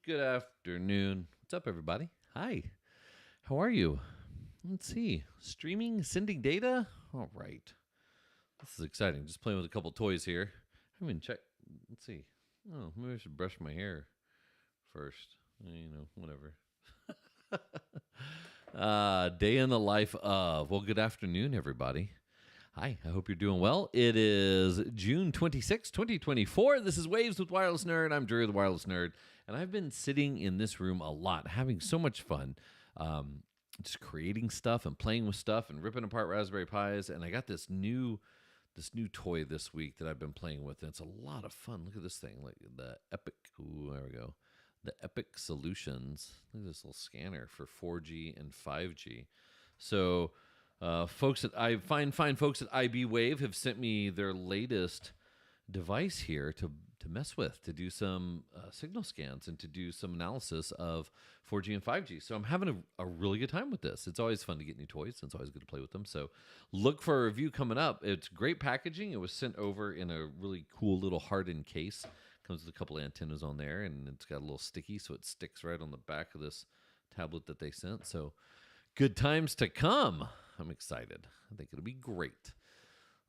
Good afternoon. What's up, everybody? Hi. How are you? Let's see. Streaming, sending data? All right. This is exciting. Just playing with a couple toys here. I haven't even checked. Let's see. Oh, maybe I should brush my hair first. Whatever. Day in the life of. Well, good afternoon, everybody. Hi, I hope you're doing well. It is June 26, 2024. This is Waves with Wireless Nerd. I'm Drew, the Wireless Nerd, and I've been sitting in this room a lot, having so much fun, just creating stuff and playing with stuff and ripping apart Raspberry Pis. And I got this new toy this week that I've been playing with, and it's a lot of fun. Look at this thing, like the Epic. Ooh, there we go. The Epic Solutions. Look at this little scanner for 4G and 5G. So. Folks at fine folks at IB Wave have sent me their latest device here to mess with, to do some signal scans and to do some analysis of 4G and 5G. So I'm having a really good time with this. It's always fun to get new toys, and it's always good to play with them. So look for a review coming up. It's great packaging. It was sent over in a really cool little hardened case. Comes with a couple of antennas on there, and it's got a little sticky, so it sticks right on the back of this tablet that they sent. So good times to come. I'm excited. I think it'll be great.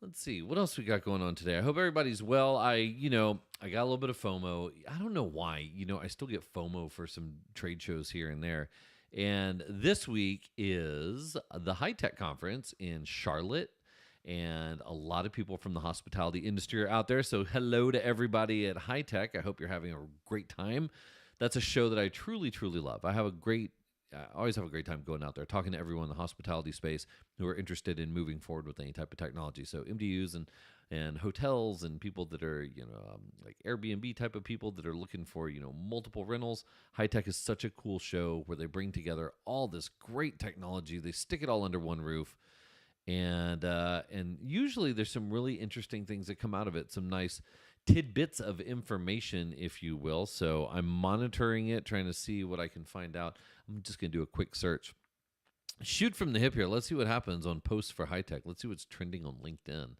Let's see. What else we got going on today? I hope everybody's well. I got a little bit of FOMO. I don't know why. I still get FOMO for some trade shows here and there. And this week is the High Tech Conference in Charlotte. And a lot of people from the hospitality industry are out there. So hello to everybody at High Tech. I hope you're having a great time. That's a show that I truly, truly love. I always have a great time going out there, talking to everyone in the hospitality space who are interested in moving forward with any type of technology. So MDUs and hotels and people that are, like Airbnb type of people that are looking for, multiple rentals. High Tech is such a cool show where they bring together all this great technology. They stick it all under one roof. And usually there's some really interesting things that come out of it, some nice tidbits of information, if you will. So I'm monitoring it, trying to see what I can find out. I'm just going to do a quick search. Shoot from the hip here. Let's see what happens on posts for High Tech. Let's see what's trending on LinkedIn.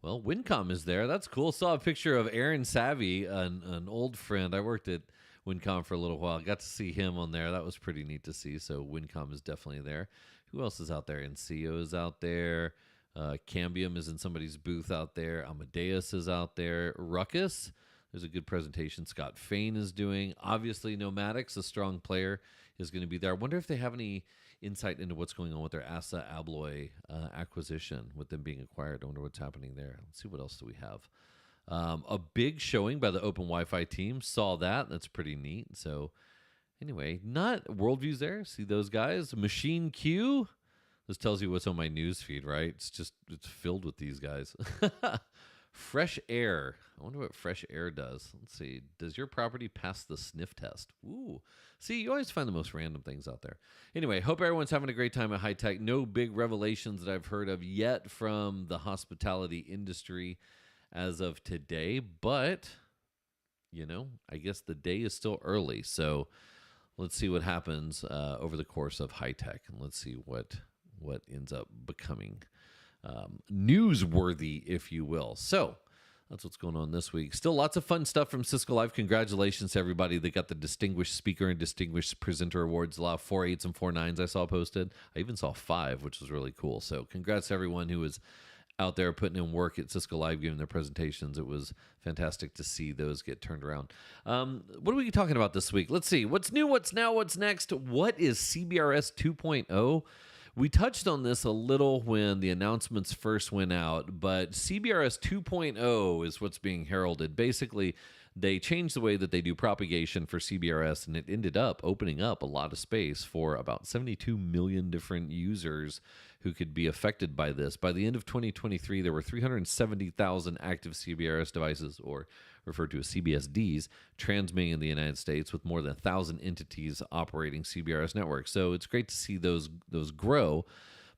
Well, Wincom is there. That's cool. Saw a picture of Aaron Savvy, an old friend. I worked at Wincom for a little while. Got to see him on there. That was pretty neat to see. So Wincom is definitely there. Who else is out there? Enceo is out there. Cambium is in somebody's booth out there. Amadeus is out there. Ruckus, there's a good presentation Scott Fain is doing. Obviously, Nomadix, a strong player, is going to be there. I wonder if they have any insight into what's going on with their ASA Abloy acquisition, with them being acquired. I wonder what's happening there. Let's see, what else do we have? A big showing by the Open Wi-Fi team. Saw that. That's pretty neat. So anyway, not Worldview's there. See those guys? Machine Q. This tells you what's on my news feed, right? It's filled with these guys. Fresh Air. I wonder what Fresh Air does. Let's see. Does your property pass the sniff test? Ooh. See, you always find the most random things out there. Anyway, hope everyone's having a great time at High Tech. No big revelations that I've heard of yet from the hospitality industry as of today. But, I guess the day is still early. So let's see what happens over the course of High Tech. And let's see what ends up becoming newsworthy, if you will. So that's what's going on this week. Still lots of fun stuff from Cisco Live. Congratulations to everybody that got the Distinguished Speaker and Distinguished Presenter Awards. A lot of 4 8s and 4 9s I saw posted. I even saw 5, which was really cool. So congrats to everyone who was out there putting in work at Cisco Live, giving their presentations. It was fantastic to see those get turned around. What are we talking about this week? Let's see. What's new? What's now? What's next? What is CBRS 2.0? We touched on this a little when the announcements first went out, but CBRS 2.0 is what's being heralded. Basically, they changed the way that they do propagation for CBRS, and it ended up opening up a lot of space for about 72 million different users who could be affected by this. By the end of 2023, there were 370,000 active CBRS devices, or referred to as CBSDs, transmitting in the United States, with more than 1,000 entities operating CBRS networks. So it's great to see those grow.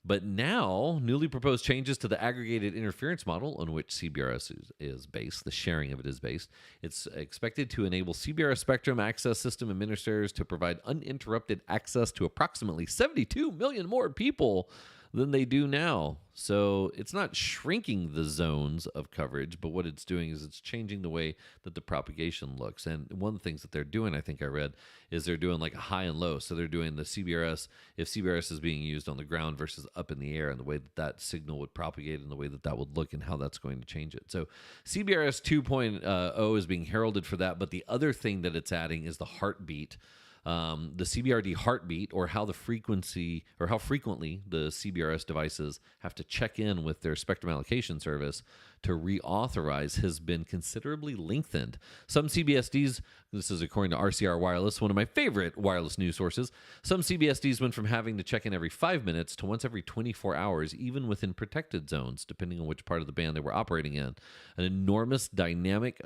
But now, newly proposed changes to the aggregated interference model on which CBRS is based, the sharing of it is based. It's expected to enable CBRS Spectrum Access System administrators to provide uninterrupted access to approximately 72 million more people than they do now. So it's not shrinking the zones of coverage, but what it's doing is it's changing the way that the propagation looks. And one of the things that they're doing, I think I read, is they're doing like a high and low. So they're doing the CBRS, if CBRS is being used on the ground versus up in the air, and the way that that signal would propagate and the way that that would look and how that's going to change it. So CBRS 2.0 is being heralded for that. But the other thing that it's adding is the heartbeat. The CBRD heartbeat, or how the frequency or how frequently the CBRS devices have to check in with their spectrum allocation service to reauthorize, has been considerably lengthened. Some CBSDs, this is according to RCR Wireless, one of my favorite wireless news sources, some CBSDs went from having to check in every 5 minutes to once every 24 hours, even within protected zones, depending on which part of the band they were operating in. An enormous dynamic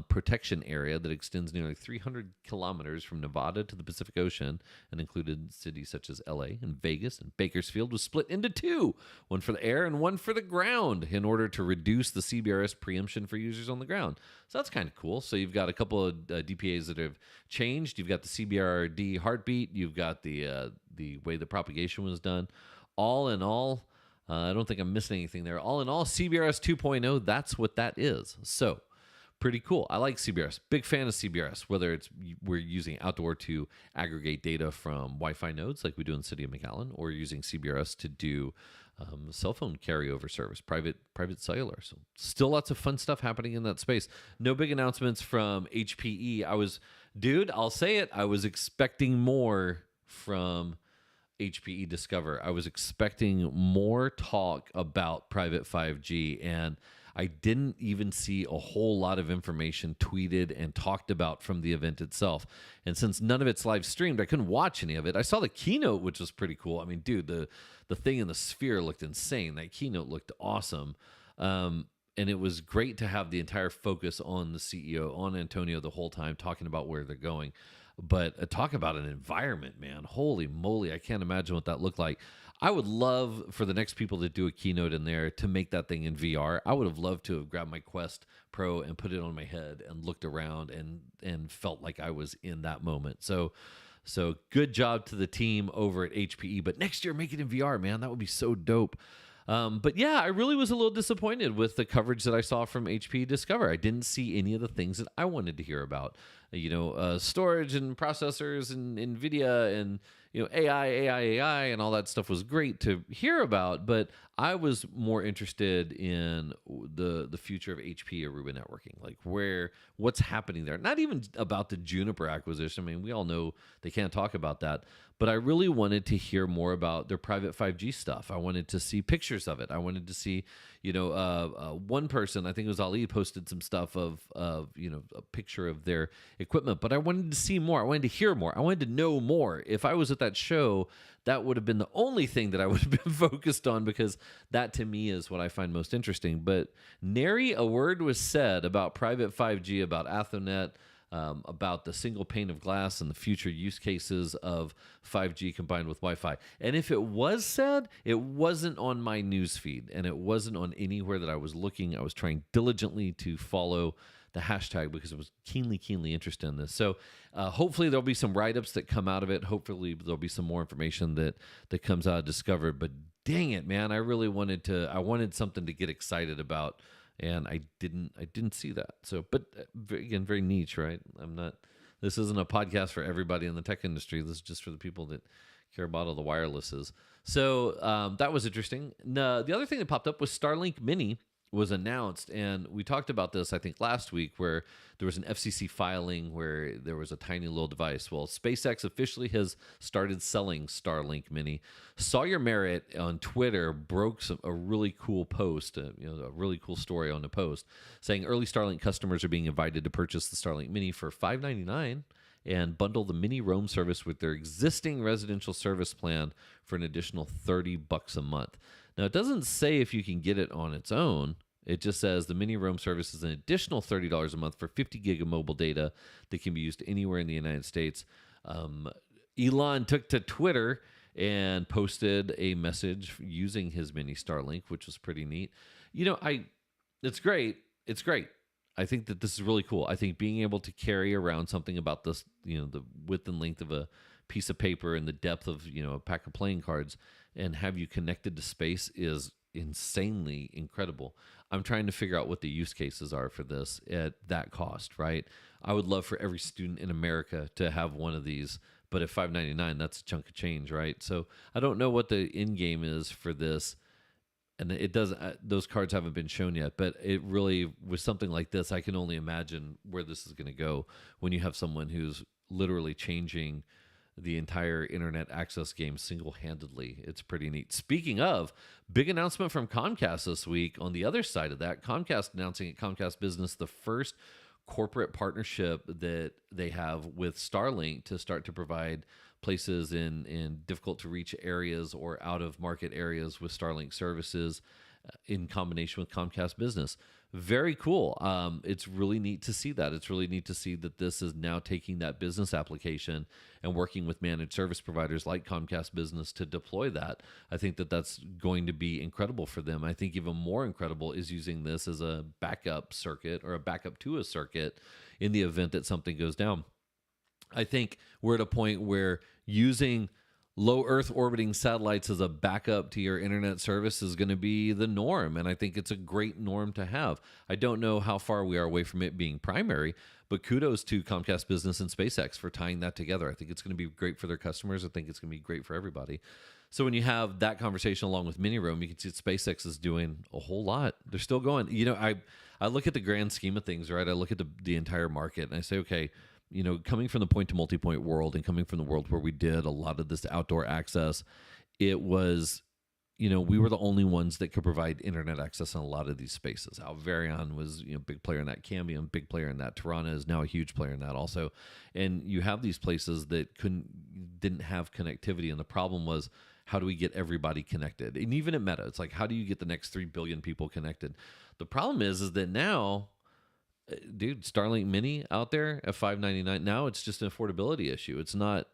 protection area that extends nearly 300 kilometers from Nevada to the Pacific Ocean and included cities such as LA and Vegas and Bakersfield, was split into two, one for the air and one for the ground, in order to reduce the CBRS preemption for users on the ground. So that's kind of cool. So you've got a couple of DPAs that have changed. You've got the CBRD heartbeat. You've got the way the propagation was done. All in all, I don't think I'm missing anything there. All in all, CBRS 2.0, that's what that is. So pretty cool. I like CBRS. Big fan of CBRS, whether it's we're using outdoor to aggregate data from Wi-Fi nodes like we do in the city of McAllen, or using CBRS to do cell phone carryover service, private cellular. So still lots of fun stuff happening in that space. No big announcements from HPE. I'll say it, I was expecting more from HPE Discover. I was expecting more talk about private 5G, and I didn't even see a whole lot of information tweeted and talked about from the event itself. And since none of it's live streamed, I couldn't watch any of it. I saw the keynote, which was pretty cool. I mean, dude, the thing in the sphere looked insane. That keynote looked awesome. And it was great to have the entire focus on the CEO, on Antonio, the whole time, talking about where they're going. But talk about an environment, man. Holy moly, I can't imagine what that looked like. I would love for the next people to do a keynote in there to make that thing in VR. I would have loved to have grabbed my Quest Pro and put it on my head and looked around and felt like I was in that moment. So good job to the team over at HPE. But next year, make it in VR, man. That would be so dope. But yeah, I really was a little disappointed with the coverage that I saw from HPE Discover. I didn't see any of the things that I wanted to hear about. Storage and processors and NVIDIA and AI, and all that stuff was great to hear about, but I was more interested in the future of HP Aruba networking, like what's happening there. Not even about the Juniper acquisition. I mean, we all know they can't talk about that, but I really wanted to hear more about their private 5G stuff. I wanted to see pictures of it. I wanted to see, one person, I think it was Ali, posted some stuff of a picture of their equipment, but I wanted to see more. I wanted to hear more. I wanted to know more. If I was at that show, that would have been the only thing that I would have been focused on, because that to me is what I find most interesting. But nary a word was said about private 5G, about Athonet, about the single pane of glass and the future use cases of 5G combined with Wi-Fi. And if it was said, it wasn't on my news feed, and it wasn't on anywhere that I was looking. I was trying diligently to follow the hashtag because I was keenly interested in this. So hopefully there'll be some write-ups that come out of it. Hopefully there'll be some more information that comes out of Discover. But dang it, man, I wanted something to get excited about, and I didn't see that. So, but again, very niche, right? This isn't a podcast for everybody in the tech industry. This is just for the people that care about all the wirelesses. So that was interesting. The other thing that popped up was Starlink Mini was announced, and we talked about this, I think, last week, where there was an FCC filing where there was a tiny little device. Well, SpaceX officially has started selling Starlink Mini. Sawyer Merritt on Twitter broke a really cool post, a really cool story on the post, saying early Starlink customers are being invited to purchase the Starlink Mini for $599 and bundle the Mini Roam service with their existing residential service plan for an additional $30 a month. Now, it doesn't say if you can get it on its own. It just says the Mini Roam service is an additional $30 a month for 50 gig of mobile data that can be used anywhere in the United States. Elon took to Twitter and posted a message using his Mini Starlink, which was pretty neat. It's great. It's great. I think that this is really cool. I think being able to carry around something about this, the width and length of a piece of paper and the depth of, a pack of playing cards and have you connected to space is insanely incredible. I'm trying to figure out what the use cases are for this at that cost, right? I would love for every student in America to have one of these, but at $5.99, that's a chunk of change, right? So I don't know what the end game is for this, and it doesn't. Those cards haven't been shown yet, but it really, with something like this, I can only imagine where this is going to go when you have someone who's literally changing the entire internet access game single-handedly. It's pretty neat. Speaking of, big announcement from Comcast this week. On the other side of that, Comcast announcing at Comcast Business the first corporate partnership that they have with Starlink to start to provide places in difficult to reach areas or out of market areas with Starlink services in combination with Comcast Business. Very cool. It's really neat to see that. It's really neat to see that this is now taking that business application and working with managed service providers like Comcast Business to deploy that. I think that that's going to be incredible for them. I think even more incredible is using this as a backup circuit or a backup to a circuit in the event that something goes down. I think we're at a point where using low Earth orbiting satellites as a backup to your internet service is going to be the norm. And I think it's a great norm to have. I don't know how far we are away from it being primary, but kudos to Comcast Business and SpaceX for tying that together. I think it's going to be great for their customers. I think it's going to be great for everybody. So when you have that conversation along with Mini-Roam, you can see that SpaceX is doing a whole lot. They're still going. You know, I look at the grand scheme of things, right? I look at the entire market and I say, okay, you know, coming from the point to multipoint world and coming from the world where we did a lot of this outdoor access, it was, you know, we were the only ones that could provide internet access in a lot of these spaces. Alvarion was, you know, big player in that. Cambium, big player in that. Tirana is now a huge player in that also. And you have these places that didn't have connectivity. And the problem was, how do we get everybody connected? And even at Meta, it's like, how do you get the next 3 billion people connected? The problem is that now, dude, Starlink Mini out there at $5.99. Now it's just an affordability issue. It's not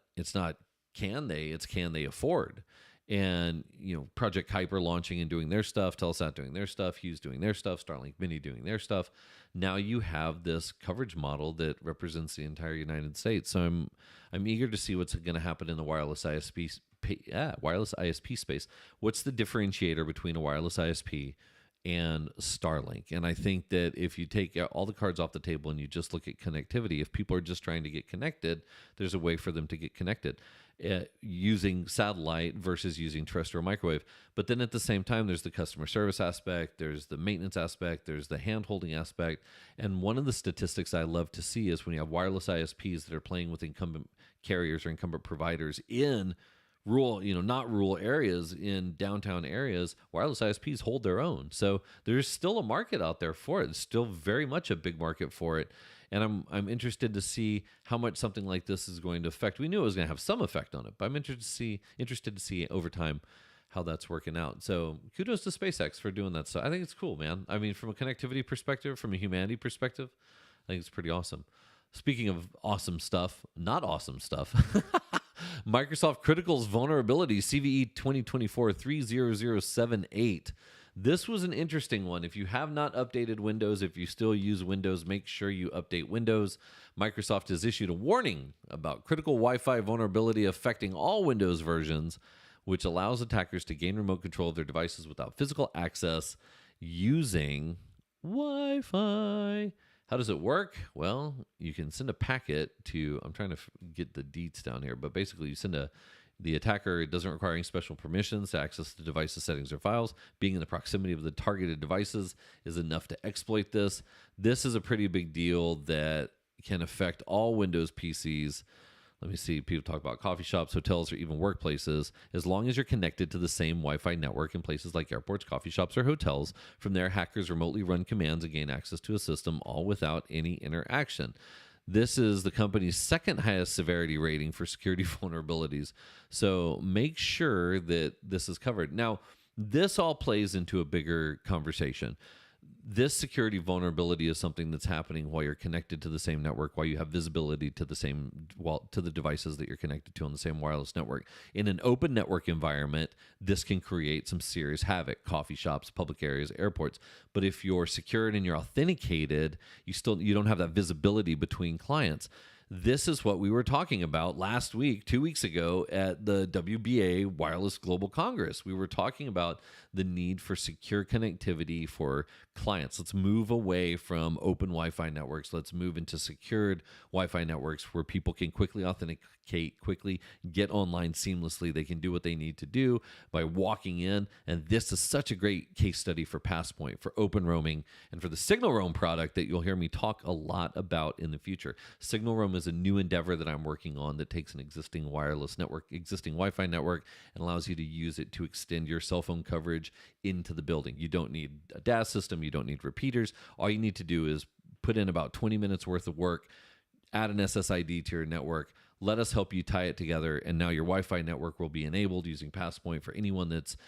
can they, it's can they afford? And, you know, Project Kuiper launching and doing their stuff, Telesat doing their stuff, Hughes doing their stuff, Starlink Mini doing their stuff. Now you have this coverage model that represents the entire United States. So I'm eager to see what's going to happen in the wireless ISP space. What's the differentiator between a wireless ISP and Starlink? And I think that if you take all the cards off the table and you just look at connectivity, if people are just trying to get connected, there's a way for them to get connected using satellite versus using terrestrial microwave. But then at the same time, there's the customer service aspect, there's the maintenance aspect, there's the hand-holding aspect. And one of the statistics I love to see is when you have wireless ISPs that are playing with incumbent carriers or incumbent providers in rural, you know, not rural areas, in downtown areas, wireless ISPs hold their own. So there's still a market out there for it. There's still very much a big market for it. And I'm interested to see how much something like this is going to affect. We knew it was going to have some effect on it, but I'm interested to see over time how that's working out. So kudos to SpaceX for doing that. So I think it's cool, man. I mean, from a connectivity perspective, from a humanity perspective, I think it's pretty awesome. Speaking of awesome stuff, not awesome stuff. Microsoft Critical's vulnerability, CVE 2024-30078. This was an interesting one. If you have not updated Windows, if you still use Windows, make sure you update Windows. Microsoft has issued a warning about critical Wi-Fi vulnerability affecting all Windows versions, which allows attackers to gain remote control of their devices without physical access using Wi-Fi. How does it work? Well, you can send a packet to, I'm trying to get the deets down here, but basically you send the attacker, it doesn't require any special permissions to access the device's settings or files. Being in the proximity of the targeted devices is enough to exploit this. This is a pretty big deal that can affect all Windows PCs. Let me see, people talk about coffee shops, hotels, or even workplaces. As long as you're connected to the same Wi-Fi network in places like airports, coffee shops, or hotels, from there, hackers remotely run commands and gain access to a system, all without any interaction. This is the company's second highest severity rating for security vulnerabilities. So make sure that this is covered. Now, this all plays into a bigger conversation. This security vulnerability is something that's happening while you're connected to the same network, while you have visibility to the devices that you're connected to on the same wireless network. In an open network environment, this can create some serious havoc. Coffee shops, public areas, airports. But if you're secured and you're authenticated, you don't have that visibility between clients. This is what we were talking about last week, 2 weeks ago at the WBA Wireless Global Congress. We were talking about the need for secure connectivity for clients. Let's move away from open Wi-Fi networks. Let's move into secured Wi-Fi networks where people can quickly authenticate, quickly get online seamlessly. They can do what they need to do by walking in. And this is such a great case study for Passpoint, for open roaming, and for the Signal Roam product that you'll hear me talk a lot about in the future. Signal Roam is a new endeavor that I'm working on that takes an existing wireless network, existing Wi-Fi network, and allows you to use it to extend your cell phone coverage into the building. You don't need a DAS system. You don't need repeaters. All you need to do is put in about 20 minutes worth of work, add an SSID to your network, let us help you tie it together, and now your Wi-Fi network will be enabled using Passpoint for anyone that's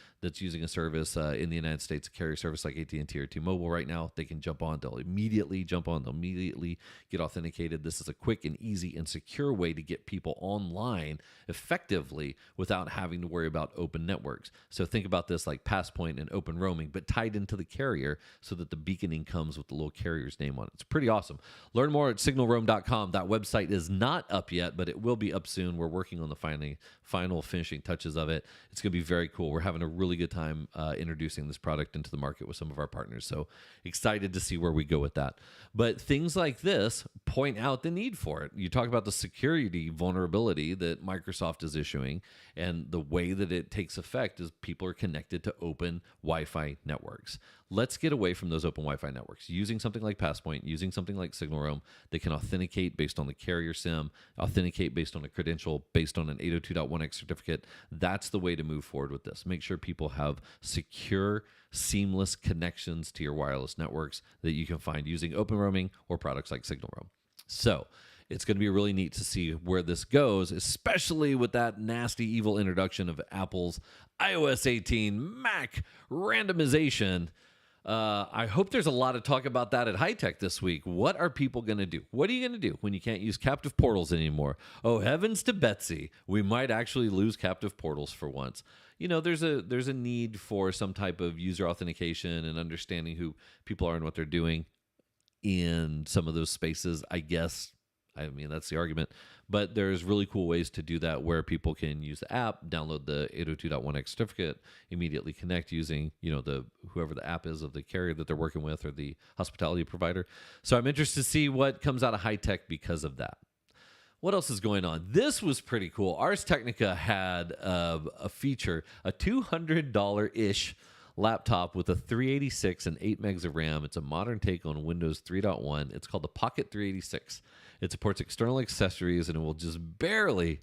using a service in the United States, a carrier service like AT&T or T-Mobile right now. They can jump on. They'll immediately jump on. They'll immediately get authenticated. This is a quick and easy and secure way to get people online effectively without having to worry about open networks. So think about this like Passpoint and open roaming, but tied into the carrier so that the beaconing comes with the little carrier's name on it. It's pretty awesome. Learn more at signalroam.com. That website is not up yet, but it will be up soon. We're working on the final finishing touches of it. It's going to be very cool. We're having a really good time introducing this product into the market with some of our partners. So excited to see where we go with that. But things like this point out the need for it. You talk about the security vulnerability that Microsoft is issuing, and the way that it takes effect is people are connected to open Wi-Fi networks. Let's get away from those open Wi-Fi networks. Using something like Passpoint, using something like Signal Roam, they can authenticate based on the carrier SIM, authenticate based on a credential, based on an 802.1x certificate. That's the way to move forward with this. Make sure people have secure, seamless connections to your wireless networks that you can find using open roaming or products like Signal Roam. So it's going to be really neat to see where this goes, especially with that nasty, evil introduction of Apple's iOS 18 Mac randomization. I hope there's a lot of talk about that at High Tech this week. What are people going to do? What are you going to do when you can't use captive portals anymore? Oh, heavens to Betsy. We might actually lose captive portals for once. You know, there's a need for some type of user authentication and understanding who people are and what they're doing in some of those spaces, I guess. I mean, that's the argument. But there's really cool ways to do that where people can use the app, download the 802.1x certificate, immediately connect using, whoever the app is of the carrier that they're working with or the hospitality provider. So I'm interested to see what comes out of High Tech because of that. What else is going on? This was pretty cool. Ars Technica had a feature, a $200-ish laptop with a 386 and 8 megs of RAM. It's a modern take on Windows 3.1. It's called the Pocket 386. It supports external accessories, and it will just barely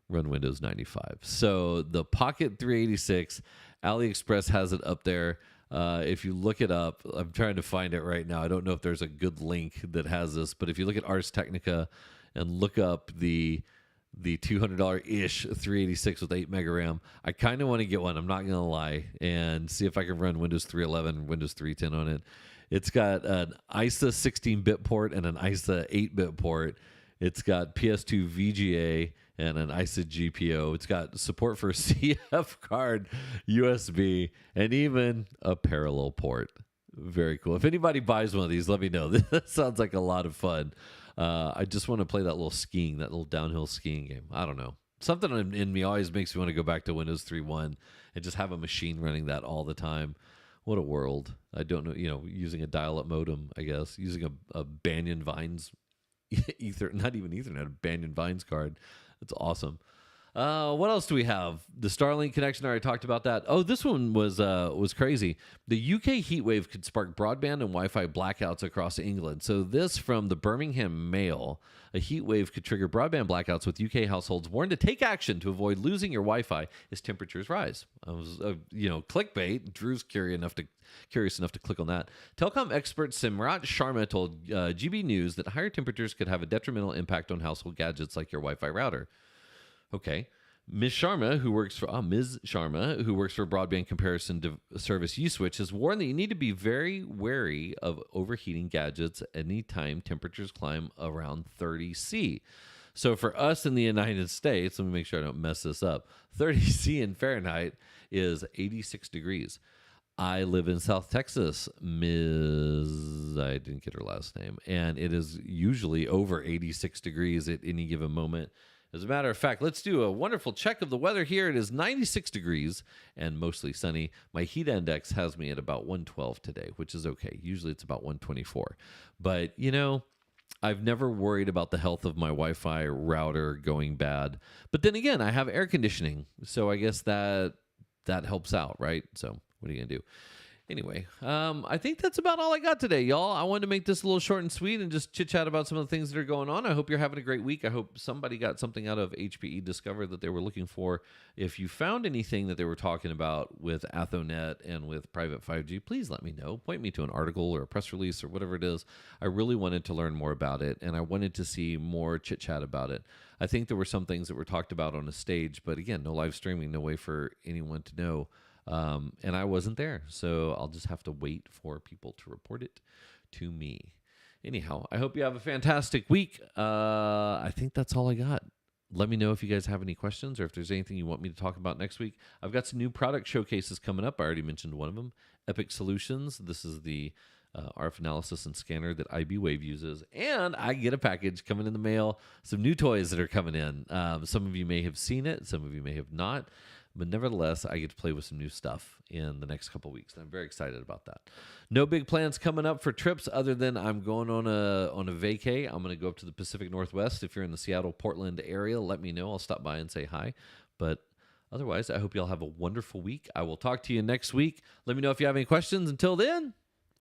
run Windows 95. So the Pocket 386, AliExpress has it up there. If you look it up, I'm trying to find it right now. I don't know if there's a good link that has this, but if you look at Ars Technica and look up the $200-ish 386 with 8 mega RAM, I kind of want to get one. I'm not going to lie, and see if I can run Windows 3.11, Windows 3.10 on it. It's got an ISA 16-bit port and an ISA 8-bit port. It's got PS2 VGA and an ISA GPO. It's got support for CF card, USB, and even a parallel port. Very cool. If anybody buys one of these, let me know. This sounds like a lot of fun. I just want to play that little downhill skiing game. I don't know. Something in me always makes me want to go back to Windows 3.1 and just have a machine running that all the time. What a world. I don't know, using a dial-up modem, I guess, using a Banyan Vines not even Ethernet, a Banyan Vines card. That's awesome. What else do we have? The Starlink connection, I already talked about that. Oh, this one was crazy. The UK heatwave could spark broadband and Wi-Fi blackouts across England. So this from the Birmingham Mail. A heatwave could trigger broadband blackouts with UK households warned to take action to avoid losing your Wi-Fi as temperatures rise. I was, clickbait. Drew's curious enough to click on that. Telecom expert Simrat Sharma told GB News that higher temperatures could have a detrimental impact on household gadgets like your Wi-Fi router. Okay. Ms. Sharma, who works for broadband comparison service USwitch, has warned that you need to be very wary of overheating gadgets anytime temperatures climb around 30 C. So for us in the United States, let me make sure I don't mess this up, 30 C in Fahrenheit is 86 degrees. I live in South Texas, Ms. I didn't get her last name, and it is usually over 86 degrees at any given moment. As a matter of fact, let's do a wonderful check of the weather here. It is 96 degrees and mostly sunny. My heat index has me at about 112 today, which is okay. Usually it's about 124. But, I've never worried about the health of my Wi-Fi router going bad. But then again, I have air conditioning, so I guess that helps out, right? So what are you going to do? Anyway, I think that's about all I got today, y'all. I wanted to make this a little short and sweet and just chit-chat about some of the things that are going on. I hope you're having a great week. I hope somebody got something out of HPE Discover that they were looking for. If you found anything that they were talking about with Athonet and with private 5G, please let me know. Point me to an article or a press release or whatever it is. I really wanted to learn more about it, and I wanted to see more chit-chat about it. I think there were some things that were talked about on a stage, but again, no live streaming, no way for anyone to know. And I wasn't there, so I'll just have to wait for people to report it to me. Anyhow, I hope you have a fantastic week. I think that's all I got. Let me know if you guys have any questions or if there's anything you want me to talk about next week. I've got some new product showcases coming up. I already mentioned one of them, Epic Solutions. This is the RF analysis and scanner that IBWave uses. And I get a package coming in the mail, some new toys that are coming in. Some of you may have seen it. Some of you may have not. But nevertheless, I get to play with some new stuff in the next couple of weeks. And I'm very excited about that. No big plans coming up for trips other than I'm going on a vacay. I'm going to go up to the Pacific Northwest. If you're in the Seattle, Portland area, let me know. I'll stop by and say hi. But otherwise, I hope y'all have a wonderful week. I will talk to you next week. Let me know if you have any questions. Until then,